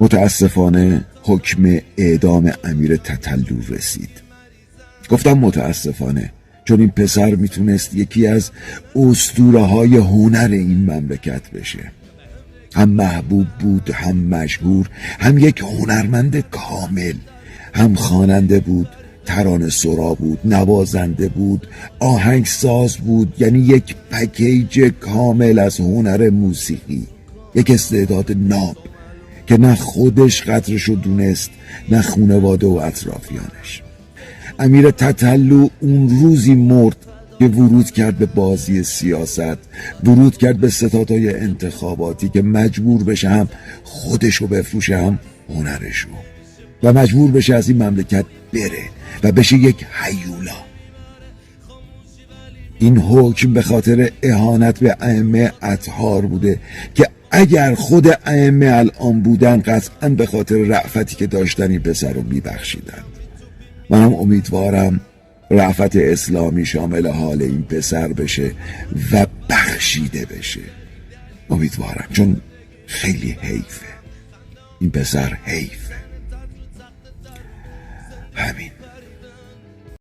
متاسفانه حکم اعدام امیر تتلو رسید. گفتم متاسفانه چون این پسر میتونست یکی از اسطوره‌های هنر این مملکت بشه. هم محبوب بود، هم مشهور، هم یک هنرمند کامل، هم خواننده بود، ترانه سرا بود، نوازنده بود، آهنگساز بود، یعنی یک پکیج کامل از هنر موسیقی، یک استعداد ناب که نه خودش قدرشو دونست نه خانواده و اطرافیانش. امیر تتلو اون روزی مرد که ورود کرد به بازی سیاست، ورود کرد به ستادهای انتخاباتی که مجبور بشه هم خودشو بفروشه هم هنرشو و مجبور بشه از این مملکت بره و بشه یک هیولا. این حکم به خاطر اهانت به ائمه اطهار بوده که اگر خود ائمه الان بودن قطعا به خاطر رأفتی که داشتن این پسر رو میبخشیدن. منم امیدوارم رأفت اسلامی شامل حال این پسر بشه و بخشیده بشه. امیدوارم، چون خیلی حیفه این پسر، حیف.